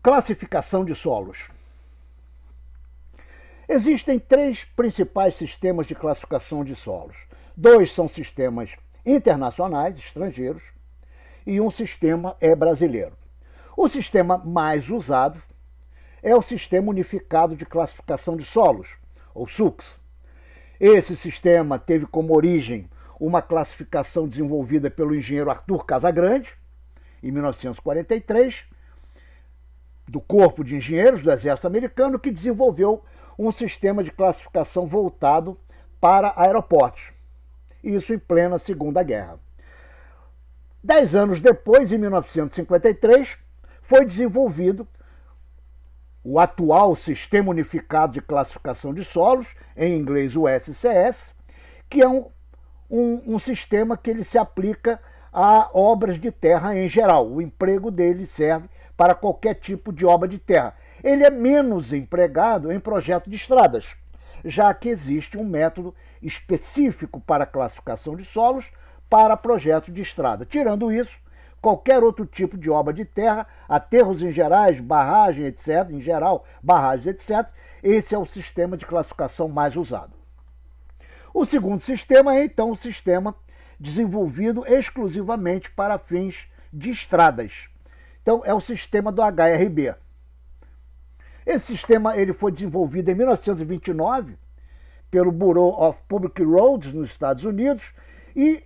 Classificação de solos. Existem três principais sistemas de classificação de solos. Dois são sistemas internacionais, estrangeiros, e um sistema é brasileiro. O sistema mais usado é o Sistema Unificado de Classificação de Solos, ou SUCS. Esse sistema teve como origem uma classificação desenvolvida pelo engenheiro Arthur Casagrande, em 1943, do Corpo de Engenheiros do Exército Americano, que desenvolveu um sistema de classificação voltado para aeroportos. Isso em plena Segunda Guerra. 10 anos depois, em 1953, foi desenvolvido o atual Sistema Unificado de Classificação de Solos, em inglês o SCS, que é um sistema que ele se aplica a obras de terra em geral. O emprego dele serve para qualquer tipo de obra de terra. Ele é menos empregado em projeto de estradas, já que existe um método específico para a classificação de solos para projetos de estrada. Tirando isso, qualquer outro tipo de obra de terra, aterros em gerais, barragem, etc., em geral, barragens, etc., esse é o sistema de classificação mais usado. O segundo sistema é, então, o sistema desenvolvido exclusivamente para fins de estradas. Então, é o sistema do HRB. Esse sistema ele foi desenvolvido em 1929 pelo Bureau of Public Roads nos Estados Unidos e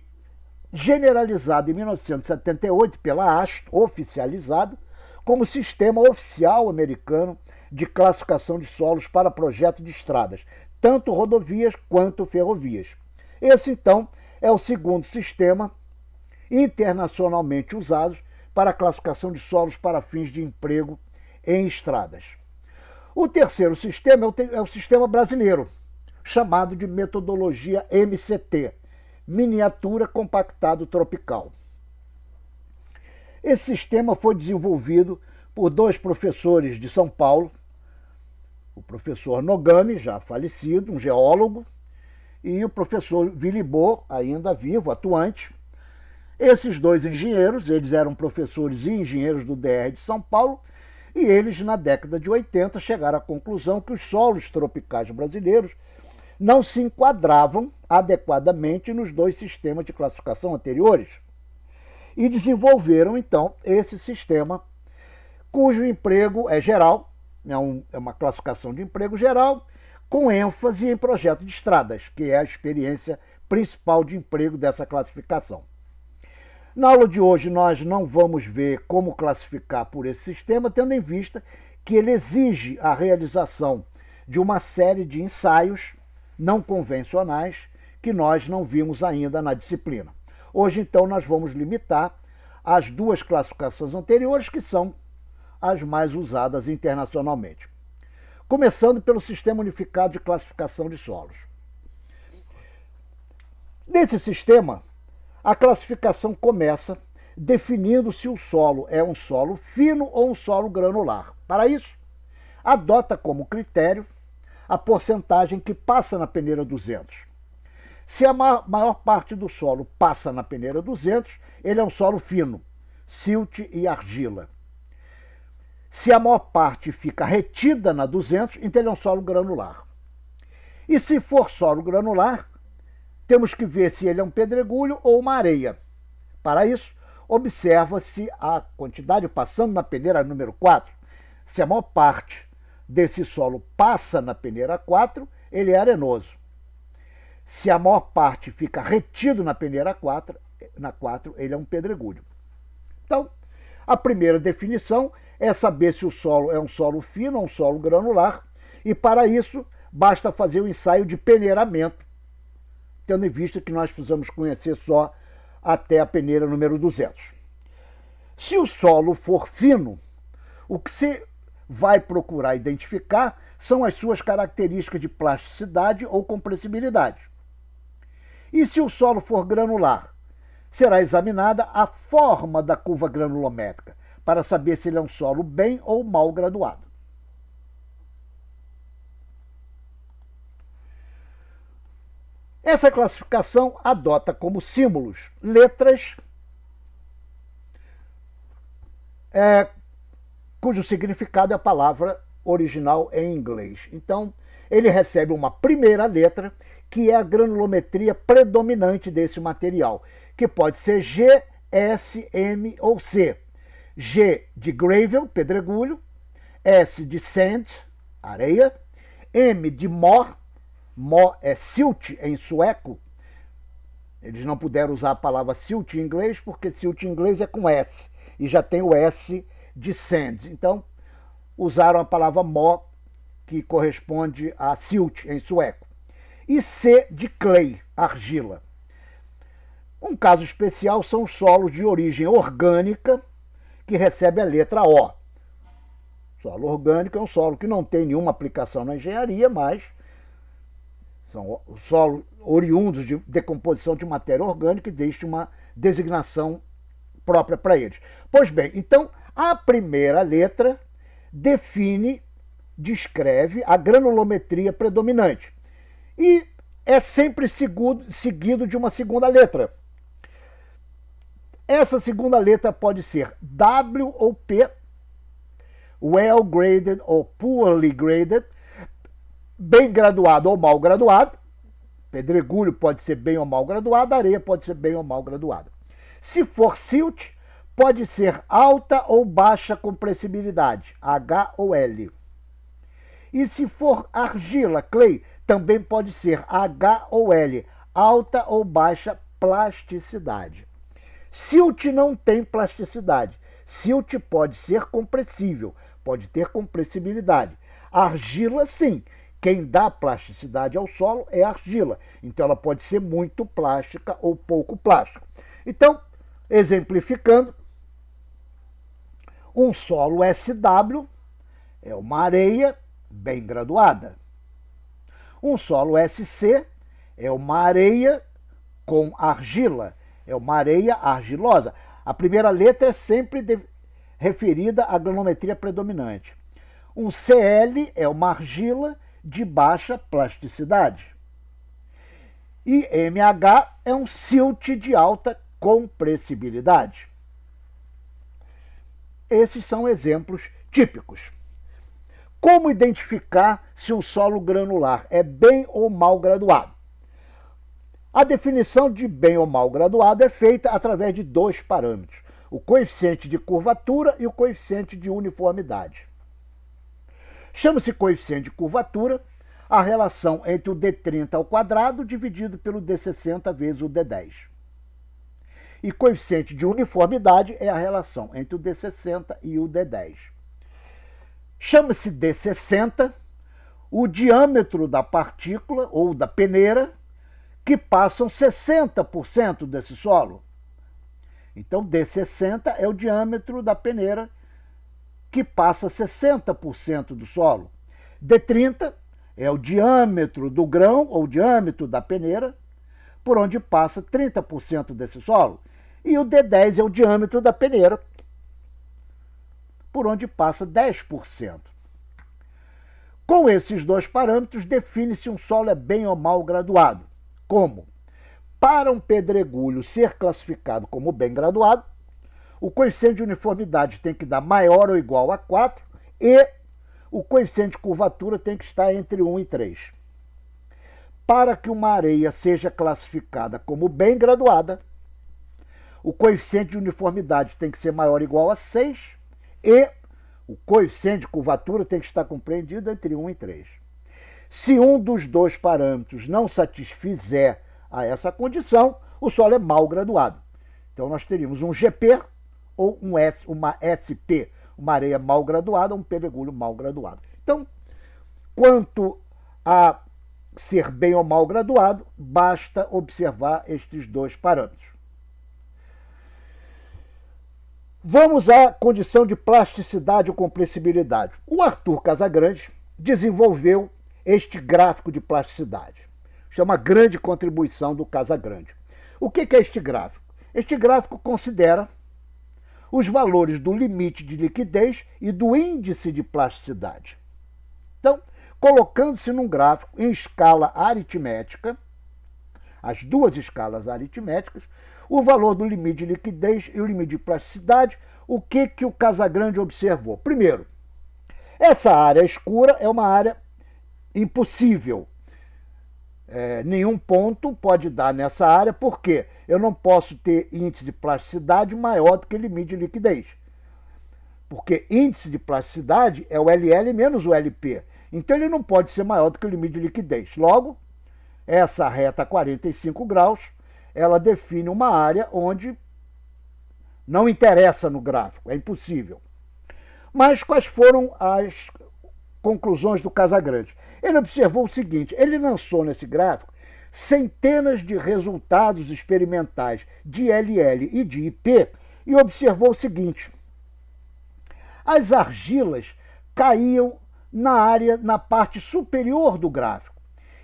generalizado em 1978 pela AASHTO, oficializado, como sistema oficial americano de classificação de solos para projeto de estradas, tanto rodovias quanto ferrovias. Esse, então, é o segundo sistema internacionalmente usado para a classificação de solos para fins de emprego em estradas. O terceiro sistema é o sistema brasileiro, chamado de metodologia MCT, Miniatura Compactado Tropical. Esse sistema foi desenvolvido por dois professores de São Paulo, o professor Nogami, já falecido, um geólogo, e o professor Vilibô, ainda vivo, atuante. Esses dois engenheiros, eles eram professores e engenheiros do DR de São Paulo, e eles, na década de 80, chegaram à conclusão que os solos tropicais brasileiros não se enquadravam adequadamente nos dois sistemas de classificação anteriores e desenvolveram, então, esse sistema, cujo emprego é geral, é uma classificação de emprego geral, com ênfase em projeto de estradas, que é a experiência principal de emprego dessa classificação. Na aula de hoje, nós não vamos ver como classificar por esse sistema, tendo em vista que ele exige a realização de uma série de ensaios não convencionais que nós não vimos ainda na disciplina. Hoje, então, nós vamos limitar as duas classificações anteriores, que são as mais usadas internacionalmente. Começando pelo Sistema Unificado de Classificação de Solos. Nesse sistema, a classificação começa definindo se o solo é um solo fino ou um solo granular. Para isso, adota como critério a porcentagem que passa na peneira 200. Se a maior parte do solo passa na peneira 200, ele é um solo fino, silt e argila. Se a maior parte fica retida na 200, então ele é um solo granular. E se for solo granular, temos que ver se ele é um pedregulho ou uma areia. Para isso, observa-se a quantidade passando na peneira número 4. Se a maior parte desse solo passa na peneira 4, ele é arenoso. Se a maior parte fica retido na peneira 4, ele é um pedregulho. Então, a primeira definição é saber se o solo é um solo fino ou um solo granular, e para isso basta fazer o ensaio de peneiramento, tendo em vista que nós precisamos conhecer só até a peneira número 200. Se o solo for fino, o que se vai procurar identificar são as suas características de plasticidade ou compressibilidade. E se o solo for granular, será examinada a forma da curva granulométrica, para saber se ele é um solo bem ou mal graduado. Essa classificação adota como símbolos letras cujo significado é a palavra original em inglês. Então, ele recebe uma primeira letra, que é a granulometria predominante desse material, que pode ser G, S, M ou C. G de gravel, pedregulho, S de sand, areia, M de mor é silt em sueco. Eles não puderam usar a palavra silt em inglês, porque silt em inglês é com S, e já tem o S de sand. Então, usaram a palavra mor, que corresponde a silt em sueco. E C de clay, argila. Um caso especial são os solos de origem orgânica, que recebe a letra O. Solo orgânico é um solo que não tem nenhuma aplicação na engenharia, mas são solos oriundos de decomposição de matéria orgânica e deixa uma designação própria para eles. Pois bem, então a primeira letra descreve a granulometria predominante e é sempre seguido de uma segunda letra. Essa segunda letra pode ser W ou P, well graded ou poorly graded, bem graduado ou mal graduado. Pedregulho pode ser bem ou mal graduado, areia pode ser bem ou mal graduada. Se for silt, pode ser alta ou baixa compressibilidade, H ou L. E se for argila, clay, também pode ser H ou L, alta ou baixa plasticidade. Silt não tem plasticidade. Silt pode ser compressível, pode ter compressibilidade. Argila, sim. Quem dá plasticidade ao solo é a argila. Então, ela pode ser muito plástica ou pouco plástica. Então, exemplificando, um solo SW é uma areia bem graduada. Um solo SC é uma areia com argila, é uma areia argilosa. A primeira letra é sempre referida à granulometria predominante. Um CL é uma argila de baixa plasticidade. E MH é um silt de alta compressibilidade. Esses são exemplos típicos. Como identificar se um solo granular é bem ou mal graduado? A definição de bem ou mal graduado é feita através de dois parâmetros, o coeficiente de curvatura e o coeficiente de uniformidade. Chama-se coeficiente de curvatura a relação entre o D30 ao quadrado dividido pelo D60 vezes o D10. E coeficiente de uniformidade é a relação entre o D60 e o D10. Chama-se D60 o diâmetro da partícula ou da peneira que passam 60% desse solo. Então, D60 é o diâmetro da peneira que passa 60% do solo. D30 é o diâmetro do grão ou diâmetro da peneira por onde passa 30% desse solo. E o D10 é o diâmetro da peneira por onde passa 10%. Com esses dois parâmetros, define-se um solo é bem ou mal graduado. Como? Para um pedregulho ser classificado como bem graduado, o coeficiente de uniformidade tem que dar maior ou igual a 4 e o coeficiente de curvatura tem que estar entre 1 e 3. Para que uma areia seja classificada como bem graduada, o coeficiente de uniformidade tem que ser maior ou igual a 6 e o coeficiente de curvatura tem que estar compreendido entre 1 e 3. Se um dos dois parâmetros não satisfizer a essa condição, o solo é mal graduado. Então, nós teríamos um GP ou uma SP, uma areia mal graduada, um pedregulho mal graduado. Então, quanto a ser bem ou mal graduado, basta observar estes dois parâmetros. Vamos à condição de plasticidade ou compressibilidade. O Arthur Casagrande desenvolveu este gráfico de plasticidade. Isso é uma grande contribuição do Casagrande. O que é este gráfico? Este gráfico considera os valores do limite de liquidez e do índice de plasticidade. Então, colocando-se num gráfico em escala aritmética, as duas escalas aritméticas, o valor do limite de liquidez e o limite de plasticidade. O que o Casagrande observou? Primeiro, essa área escura é uma área impossível. Nenhum ponto pode dar nessa área, porque eu não posso ter índice de plasticidade maior do que limite de liquidez. Porque índice de plasticidade é o LL menos o LP. Então ele não pode ser maior do que o limite de liquidez. Logo, essa reta a 45 graus, ela define uma área onde não interessa no gráfico, é impossível. Mas quais foram as conclusões do Casagrande? Ele observou o seguinte: ele lançou nesse gráfico centenas de resultados experimentais de LL e de IP e observou o seguinte: as argilas caíam na parte superior do gráfico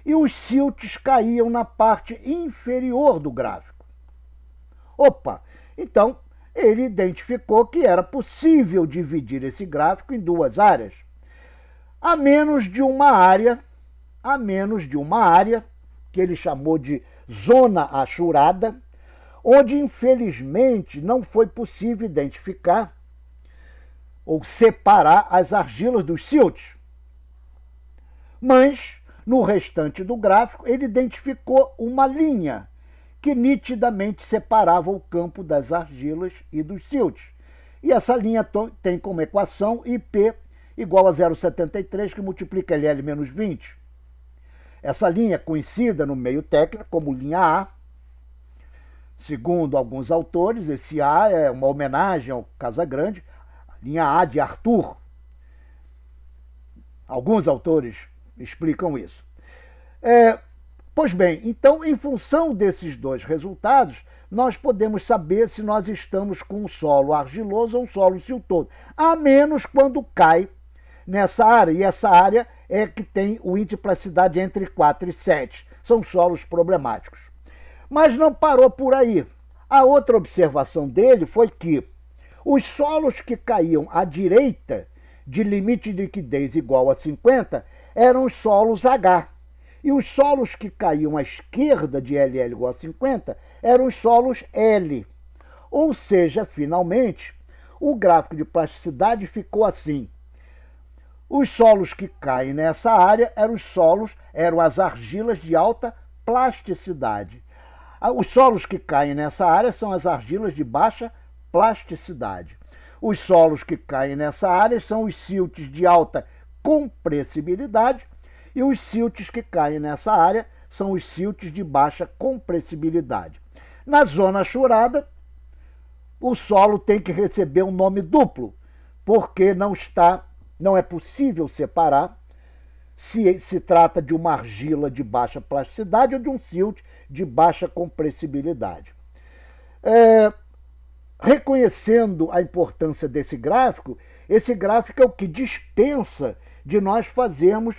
e os silts caíam na parte inferior do gráfico. Opa! Então, ele identificou que era possível dividir esse gráfico em duas áreas, a menos de uma área, que ele chamou de zona achurada, onde infelizmente não foi possível identificar ou separar as argilas dos silts. Mas, no restante do gráfico, ele identificou uma linha que nitidamente separava o campo das argilas e dos silts. E essa linha tem como equação IP igual a 0,73, que multiplica LL menos 20. Essa linha é conhecida no meio técnico como linha A. Segundo alguns autores, esse A é uma homenagem ao Casagrande, linha A de Arthur. Alguns autores explicam isso. Pois bem, então, em função desses dois resultados, nós podemos saber se nós estamos com um solo argiloso ou um solo siltoso, a menos quando cai nessa área, e essa área é que tem o índice de plasticidade entre 4 e 7. São solos problemáticos. Mas não parou por aí. A outra observação dele foi que os solos que caíam à direita de limite de liquidez igual a 50 eram os solos H. E os solos que caíam à esquerda de LL igual a 50 eram os solos L. Ou seja, finalmente, o gráfico de plasticidade ficou assim. Os solos que caem nessa área eram as argilas de alta plasticidade. Os solos que caem nessa área são as argilas de baixa plasticidade. Os solos que caem nessa área são os silts de alta compressibilidade e os silts que caem nessa área são os silts de baixa compressibilidade. Na zona achurada, o solo tem que receber um nome duplo, porque não é possível separar se se trata de uma argila de baixa plasticidade ou de um silt de baixa compressibilidade. Reconhecendo a importância desse gráfico, esse gráfico é o que dispensa de nós fazermos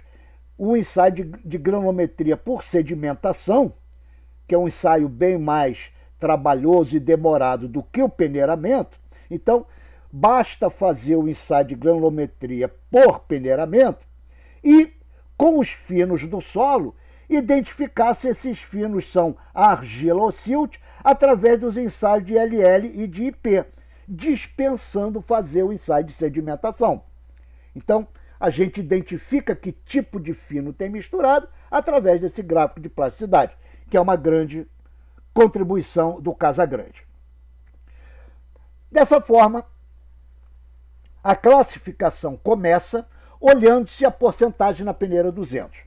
o ensaio de granulometria por sedimentação, que é um ensaio bem mais trabalhoso e demorado do que o peneiramento. Então, basta fazer o ensaio de granulometria por peneiramento e, com os finos do solo, identificar se esses finos são argila ou silt através dos ensaios de LL e de IP, dispensando fazer o ensaio de sedimentação. Então, a gente identifica que tipo de fino tem misturado através desse gráfico de plasticidade, que é uma grande contribuição do Casagrande. Dessa forma, a classificação começa olhando-se a porcentagem na peneira 200.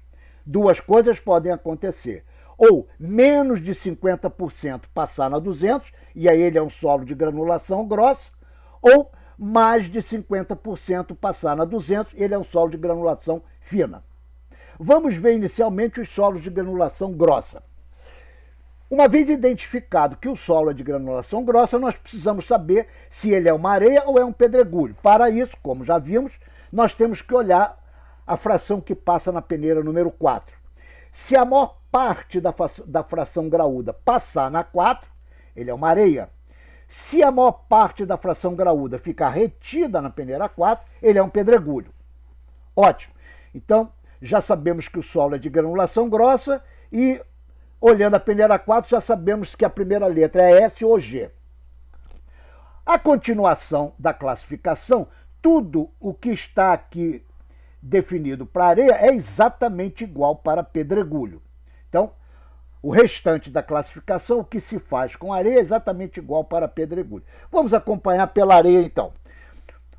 Duas coisas podem acontecer. Ou menos de 50% passar na 200, e aí ele é um solo de granulação grossa, ou mais de 50% passar na 200, ele é um solo de granulação fina. Vamos ver inicialmente os solos de granulação grossa. Uma vez identificado que o solo é de granulação grossa, nós precisamos saber se ele é uma areia ou é um pedregulho. Para isso, como já vimos, nós temos que olhar a fração que passa na peneira número 4. Se a maior parte da fração graúda passar na 4, ele é uma areia. Se a maior parte da fração graúda ficar retida na peneira 4, ele é um pedregulho. Ótimo. Então, já sabemos que o solo é de granulação grossa e Olhando a peneira 4, já sabemos que a primeira letra é S ou G. A continuação da classificação, tudo o que está aqui definido para areia é exatamente igual para pedregulho. Então, o restante da classificação, o que se faz com areia, é exatamente igual para pedregulho. Vamos acompanhar pela areia, então.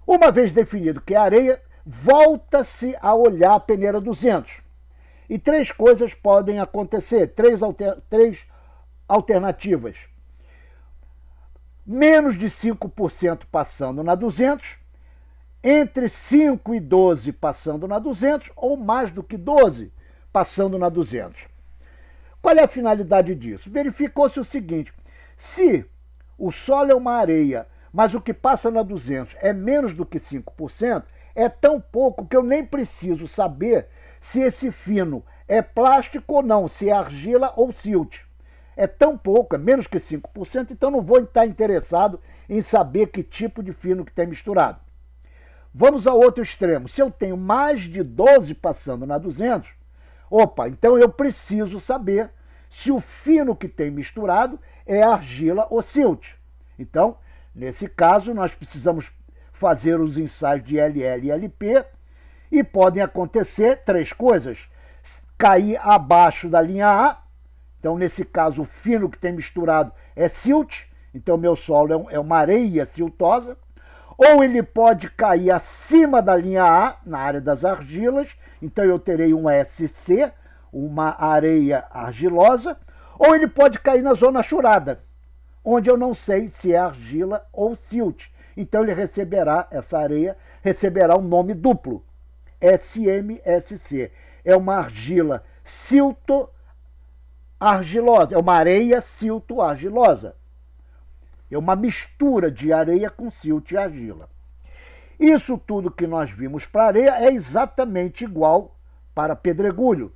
Uma vez definido que é areia, volta-se a olhar a peneira 200. E três coisas podem acontecer, três alternativas. Menos de 5% passando na 200, entre 5 e 12 passando na 200, ou mais do que 12 passando na 200. Qual é a finalidade disso? Verificou-se o seguinte: se o solo é uma areia, mas o que passa na 200 é menos do que 5%, é tão pouco que eu nem preciso saber se esse fino é plástico ou não, se é argila ou silt. É tão pouco, é menos que 5%, então não vou estar interessado em saber que tipo de fino que tem misturado. Vamos ao outro extremo. Se eu tenho mais de 12 passando na 200, então eu preciso saber se o fino que tem misturado é argila ou silt. Então, nesse caso, nós precisamos fazer os ensaios de LL e LP e podem acontecer três coisas. Cair abaixo da linha A, então nesse caso o fino que tem misturado é silt, então meu solo é uma areia siltosa. Ou ele pode cair acima da linha A, na área das argilas, então eu terei um SC, uma areia argilosa, ou ele pode cair na zona churada, onde eu não sei se é argila ou silt. Então ele receberá, essa areia receberá um nome duplo, SMSC. É uma argila silto-argilosa, é uma areia silto-argilosa. É uma mistura de areia com silt e argila. Isso tudo que nós vimos para areia é exatamente igual para pedregulho.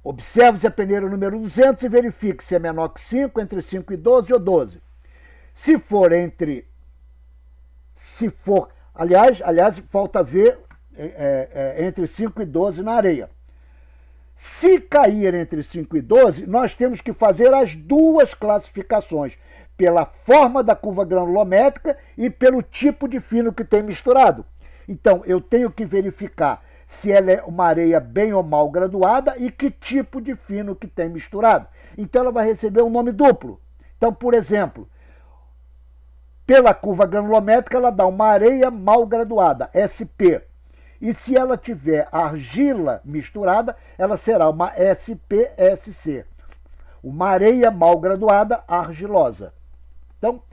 Observe-se a peneira número 200 e verifique se é menor que 5, entre 5 e 12 ou 12. Aliás, falta ver entre 5 e 12 na areia. Se cair entre 5 e 12, nós temos que fazer as duas classificações, pela forma da curva granulométrica e pelo tipo de fino que tem misturado. Então, eu tenho que verificar se ela é uma areia bem ou mal graduada e que tipo de fino que tem misturado. Então, ela vai receber um nome duplo. Então, por exemplo, pela curva granulométrica, ela dá uma areia mal graduada, SP. E se ela tiver argila misturada, ela será uma SPSC, uma areia mal graduada argilosa. Então,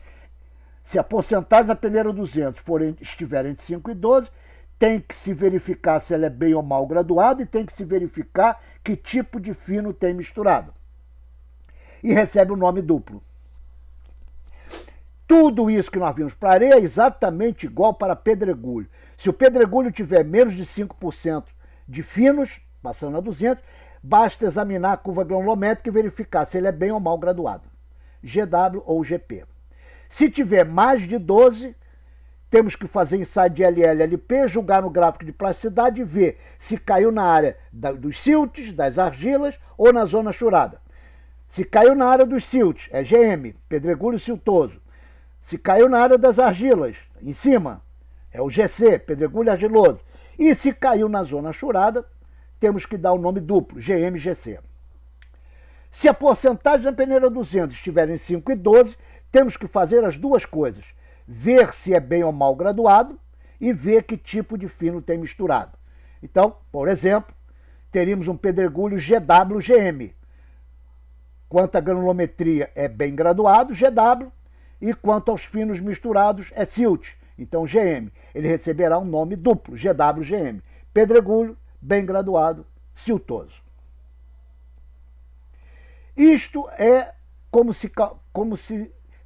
se a porcentagem da peneira 200 estiver entre 5 e 12, tem que se verificar se ela é bem ou mal graduada e tem que se verificar que tipo de fino tem misturado. E recebe o nome duplo. Tudo isso que nós vimos para areia é exatamente igual para pedregulho. Se o pedregulho tiver menos de 5% de finos, passando a 200, basta examinar a curva granulométrica e verificar se ele é bem ou mal graduado, GW ou GP. Se tiver mais de 12, temos que fazer ensaio de LL-LP, julgar no gráfico de plasticidade e ver se caiu na área dos siltes, das argilas ou na zona churada. Se caiu na área dos siltes, é GM, pedregulho siltoso. Se caiu na área das argilas, em cima, é o GC, pedregulho argiloso. E se caiu na zona churada, temos que dar o nome duplo, GM-GC. Se a porcentagem da peneira 200 estiver em 5 e 12, temos que fazer as duas coisas. Ver se é bem ou mal graduado e ver que tipo de fino tem misturado. Então, por exemplo, teríamos um pedregulho GW-GM. Quanto à granulometria é bem graduado, GW, e quanto aos finos misturados é silt, então GM. Ele receberá um nome duplo, GW-GM. Pedregulho, bem graduado, siltoso. Isto é como se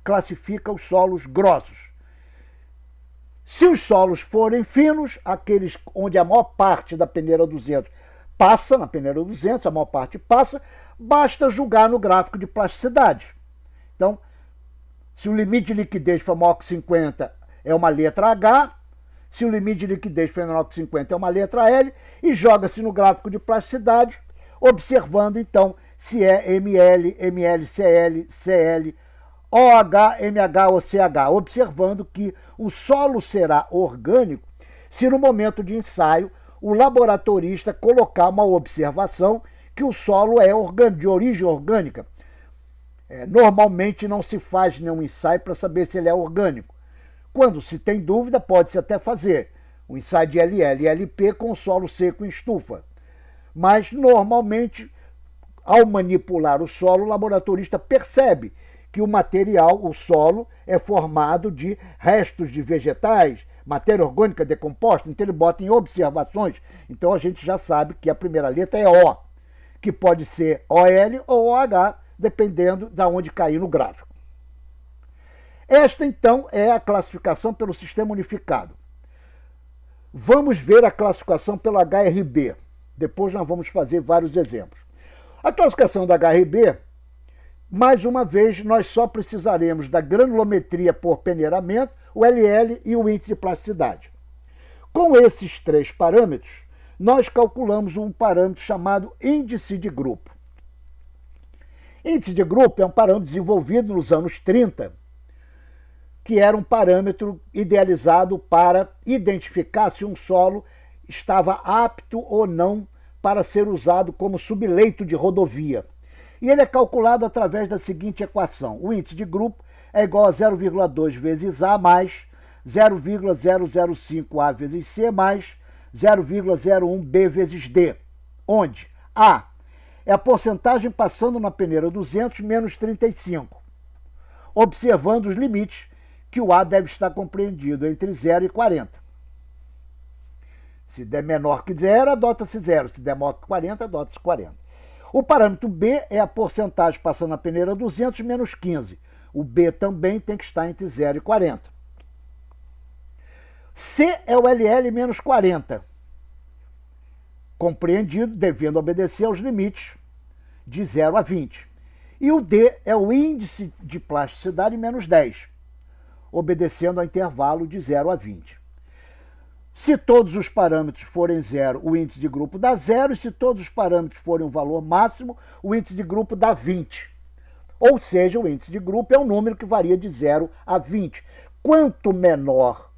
classifica os solos grossos. Se os solos forem finos, aqueles onde a maior parte da peneira 200 passa, na peneira 200, a maior parte passa, basta julgar no gráfico de plasticidade. Então, se o limite de liquidez for maior que 50, é uma letra H. Se o limite de liquidez for menor que 50, é uma letra L. E joga-se no gráfico de plasticidade observando então se é ML, MlCl, Cl, OH, MH ou CH, observando que o solo será orgânico se no momento de ensaio o laboratorista colocar uma observação que o solo é de origem orgânica. Normalmente não se faz nenhum ensaio para saber se ele é orgânico. Quando se tem dúvida, pode-se até fazer um ensaio de LL e LP com solo seco em estufa. Mas, normalmente, ao manipular o solo, o laboratorista percebe que o material, o solo, é formado de restos de vegetais, matéria orgânica decomposta, então ele bota em observações. Então a gente já sabe que a primeira letra é O, que pode ser OL ou OH, dependendo de onde cair no gráfico. Esta, então, é a classificação pelo sistema unificado. Vamos ver a classificação pelo HRB. Depois nós vamos fazer vários exemplos. A classificação da HRB, mais uma vez, nós só precisaremos da granulometria por peneiramento, o LL e o índice de plasticidade. Com esses três parâmetros, nós calculamos um parâmetro chamado índice de grupo. Índice de grupo é um parâmetro desenvolvido nos anos 30, que era um parâmetro idealizado para identificar se um solo estava apto ou não para ser usado como subleito de rodovia. E ele é calculado através da seguinte equação. O índice de grupo é igual a 0,2 vezes A mais 0,005A vezes C mais 0,01B vezes D, onde A é a porcentagem passando na peneira 200 menos 35, observando os limites que o A deve estar compreendido entre 0 e 40. Se der menor que 0, adota-se 0. Se der maior que 40, adota-se 40. O parâmetro B é a porcentagem passando na peneira 200 menos 15. O B também tem que estar entre 0 e 40. C é o LL menos 40, compreendido devendo obedecer aos limites de 0 a 20. E o D é o índice de plasticidade menos 10, obedecendo ao intervalo de 0 a 20. Se todos os parâmetros forem 0, o índice de grupo dá 0, e se todos os parâmetros forem um valor máximo, o índice de grupo dá 20. Ou seja, o índice de grupo é um número que varia de 0 a 20. Quanto menor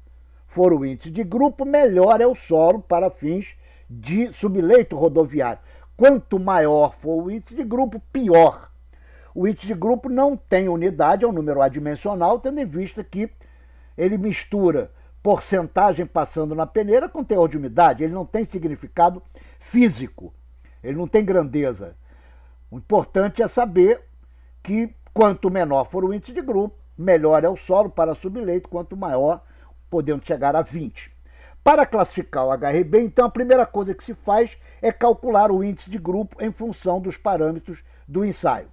for o índice de grupo, melhor é o solo para fins de subleito rodoviário. Quanto maior for o índice de grupo, pior. O índice de grupo não tem unidade, é um número adimensional, tendo em vista que ele mistura porcentagem passando na peneira com teor de umidade. Ele não tem significado físico, ele não tem grandeza. O importante é saber que quanto menor for o índice de grupo, melhor é o solo para subleito, quanto maior, podendo chegar a 20. Para classificar o HRB, então, a primeira coisa que se faz é calcular o índice de grupo em função dos parâmetros do ensaio.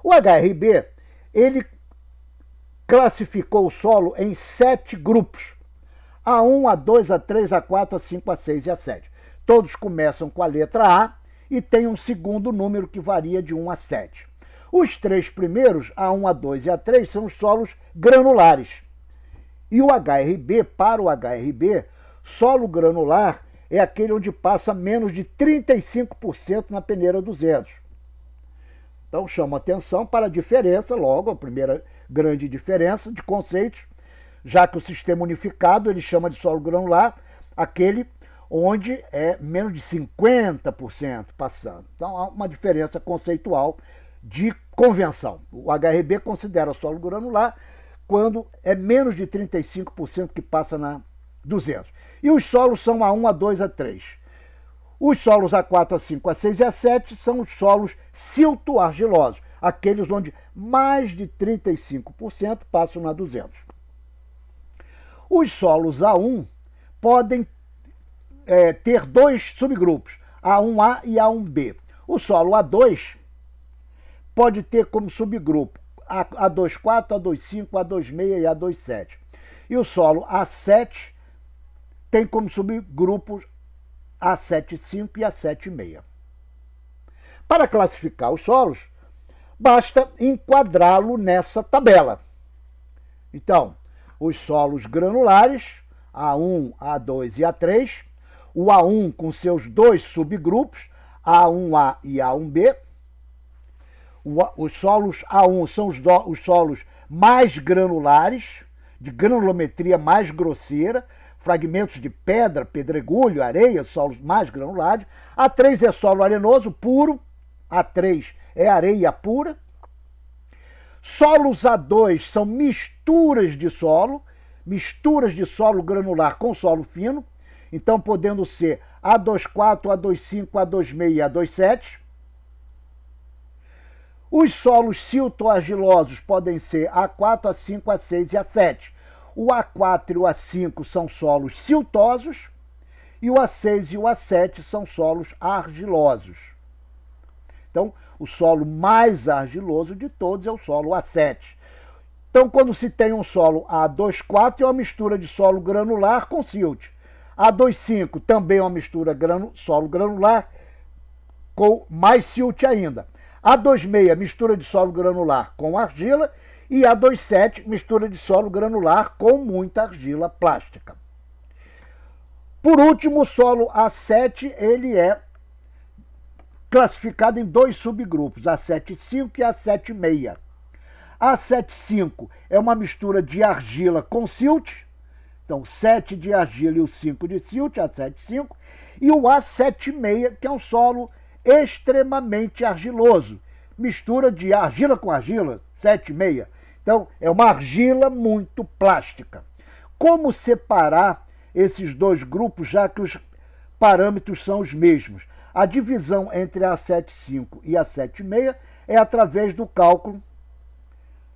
O HRB, ele classificou o solo em 7 grupos: A1, A2, A3, A4, A5, A6 e A7. Todos começam com a letra A e tem um segundo número que varia de 1 a 7. Os 3 primeiros, A1, A2 e A3, são os solos granulares. E o HRB, para o HRB, solo granular é aquele onde passa menos de 35% na peneira 200. Então chama atenção para a diferença, logo, a primeira grande diferença de conceitos, já que o sistema unificado ele chama de solo granular aquele onde é menos de 50% passando. Então há uma diferença conceitual de convenção. O HRB considera solo granular quando é menos de 35% que passa na 200. E os solos são A1, A2, A3. Os solos A4, A5, A6 e A7 são os solos silto-argilosos, aqueles onde mais de 35% passam na 200. Os solos A1 podem ter 2 subgrupos, A1A e A1B. O solo A2 pode ter como subgrupo A24, A25, A26 e A27. E o solo A7 tem como subgrupos A75 e A76. Para classificar os solos, basta enquadrá-lo nessa tabela. Então, os solos granulares, A1, A2 e A3, o A1 com seus 2 subgrupos, A1A e A1B. Os solos A1 são os solos mais granulares, de granulometria mais grosseira, fragmentos de pedra, pedregulho, areia, solos mais granulares. A3 é solo arenoso puro, A3 é areia pura. Solos A2 são misturas de solo granular com solo fino, então podendo ser A24, A25, A26 e A27. Os solos silto-argilosos podem ser A4, A5, A6 e A7. O A4 e o A5 são solos siltosos e o A6 e o A7 são solos argilosos. Então, o solo mais argiloso de todos é o solo A7. Então, quando se tem um solo A24, é uma mistura de solo granular com silt. A25 também é uma mistura solo granular com mais silt ainda. A26, mistura de solo granular com argila, e A27, mistura de solo granular com muita argila plástica. Por último, o solo A7, ele é classificado em dois subgrupos, A7,5 e A7,6. A7,5 é uma mistura de argila com silt, então 7 de argila e o 5 de silt, A7,5, e o A7,6, que é um solo extremamente argiloso, mistura de argila com argila, 7,6. Então, é uma argila muito plástica. Como separar esses dois grupos, já que os parâmetros são os mesmos? A divisão entre A7,5 e A7,6 é através do cálculo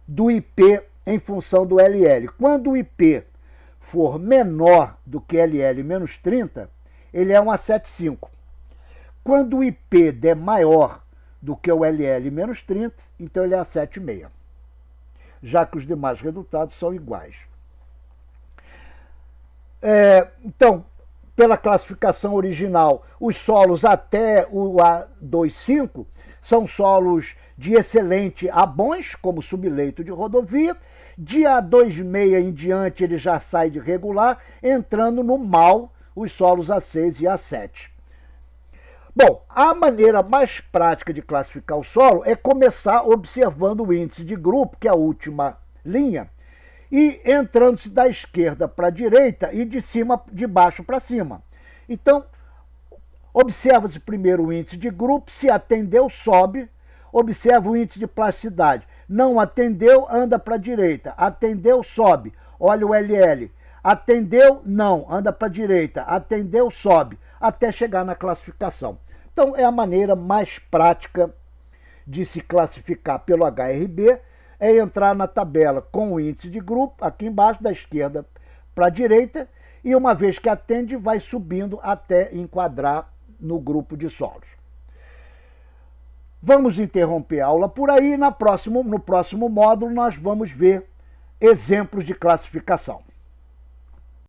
do IP em função do LL. Quando o IP for menor do que LL menos 30, ele é um A7,5. Quando o IP der maior do que o LL menos 30, então ele é A7,6, já que os demais resultados são iguais. Então, pela classificação original, os solos até o A2,5 são solos de excelente a bons, como subleito de rodovia. De A2,6 em diante, ele já sai de regular, entrando no mal os solos A6 e A7. Bom, a maneira mais prática de classificar o solo é começar observando o índice de grupo, que é a última linha, e entrando-se da esquerda para a direita e de baixo para cima. Então, observa-se primeiro o índice de grupo, se atendeu, sobe, observa o índice de plasticidade. Não atendeu, anda para a direita. Atendeu, sobe. Olha o LL. Atendeu, não, anda para a direita. Atendeu, sobe, até chegar na classificação. Então, é a maneira mais prática de se classificar pelo HRB, é entrar na tabela com o índice de grupo, aqui embaixo, da esquerda para a direita, e uma vez que atende, vai subindo até enquadrar no grupo de solos. Vamos interromper a aula por aí, no próximo módulo nós vamos ver exemplos de classificação.